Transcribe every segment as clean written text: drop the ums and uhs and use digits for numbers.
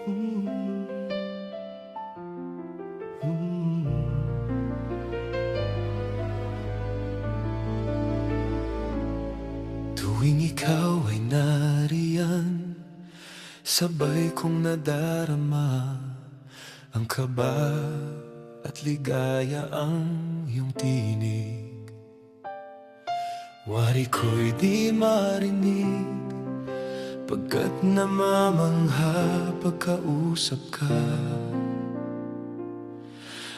Tuwing ikaw ay nariyan, sabay kong nadarama ang kaba at ligaya ang iyong tinig. Wari ko'y di marinig, pagkat namamangha pagkausap ka.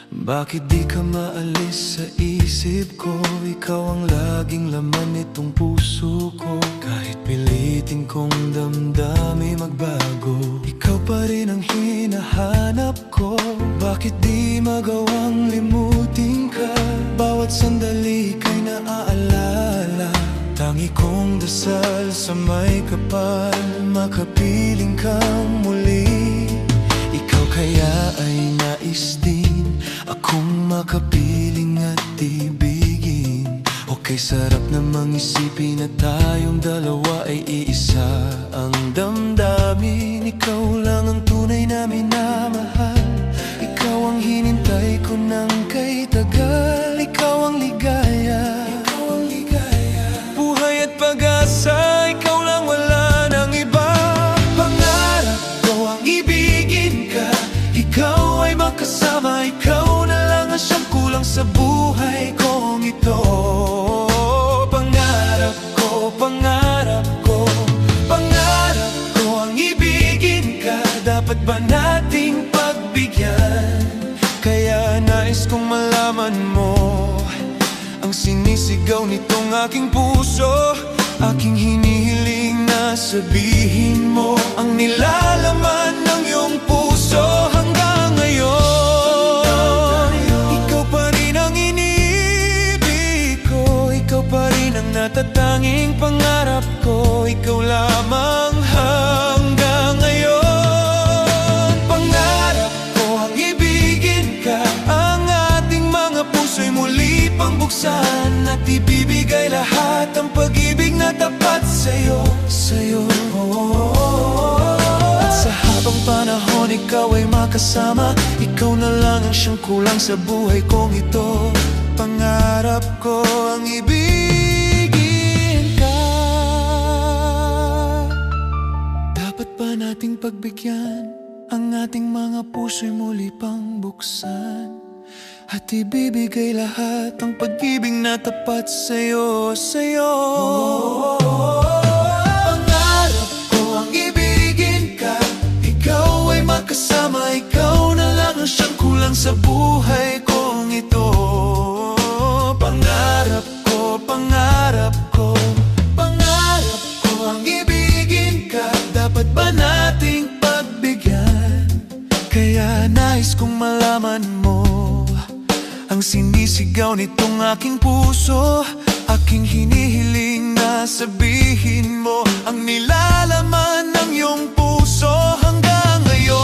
Bakit di ka maalis sa isip ko? Ikaw ang laging laman nitong puso ko. Kahit pilitin kong damdamin magbago, ikaw pa rin ang hinahanap ko. Bakit di magawang limutin ka? Bawat sandali kay naaalala. Tangi kong dasal sa may kapal, makapiling kang muli. Ikaw kaya ay nais din akong makapiling at ibigin. Okay, sarap namang isipin na tayong dalawa ay iisa ang damdamin. Ikaw lang ang tunay na minamahal, ikaw ang hinintay ko ng kay tagal. Ikaw ang ligaya, buhay at pag-asa, ikaw lang, wala nang iba. Pangarap ko ang ibigin ka, ikaw ay makasama, ikaw na lang ang siyang kulang sa buhay kong ito. Pangarap ko, pangarap ko, pangarap ko ang ibigin ka. Dapat ba nating pagbigyan? Kaya nais kong malaman mo ang sinisigaw nitong aking puso. Aking hinihiling na sabihin mo ang nilalaman ng iyong puso hanggang ngayon. Ikaw pa rin ang iniibig ko, ikaw pa rin ang natatanging pangarap ko. Ikaw lamang hanggang ngayon. Pangarap ko ang ibigin ka, ang ating mga puso'y muli pang buksan, at ibibigay lahat ang pag-ibig na tapat sa'yo, sa'yo. At sa habang panahon ikaw ay makasama, ikaw na lang ang siyang kulang sa buhay kong ito. Pangarap ko ang ibigin ka. Dapat ba nating pagbigyan ang ating mga puso'y muli pang buksan, at ibibigay lahat ang pag-ibig na tapat sa'yo, sa'yo. Pangarap ko ang ibigin ka, ikaw ay makasama, ikaw na lang ang siyang kulang sa buhay kong ito. Pangarap ko, pangarap ko, pangarap ko ang ibigin ka. Dapat ba nating pagbigyan? Kaya nais kong malaman mo ang sinisigaw nitong aking puso. Aking hinihiling na sabihin mo ang nilalaman ng iyong puso hanggang ngayon.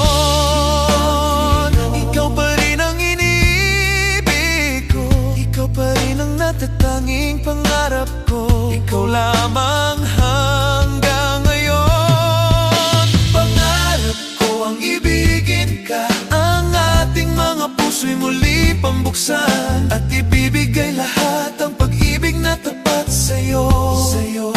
Ikaw pa rin ang iniibig ko, ikaw pa rin ang natatanging pangarap ko. Ikaw lamang hanggang ngayon. Pangarap ko ang ibigin ka, ang ating mga puso'y muli pambuksan, at ibibigay lahat ang pag-ibig na tapat sa'yo, sa'yo.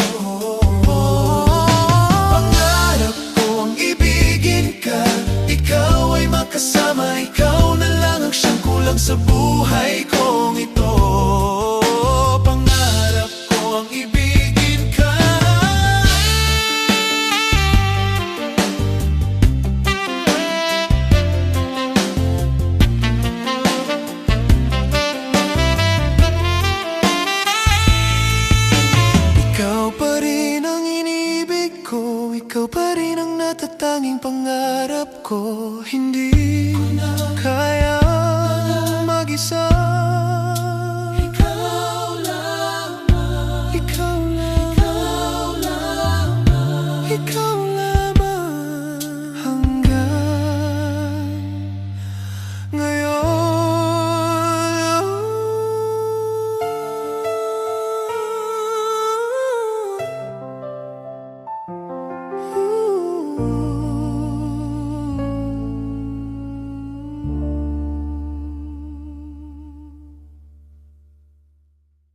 Pangarap ko ang ibigin ka, ikaw ay makasama, ikaw na lang ang siyang kulang sa buhay kong ito. Pangarap ko ang ibigin ka. Ikaw pa rin ang iniibig ko, ikaw pa rin ang natatanging pangarap ko. Hindi ko na kaya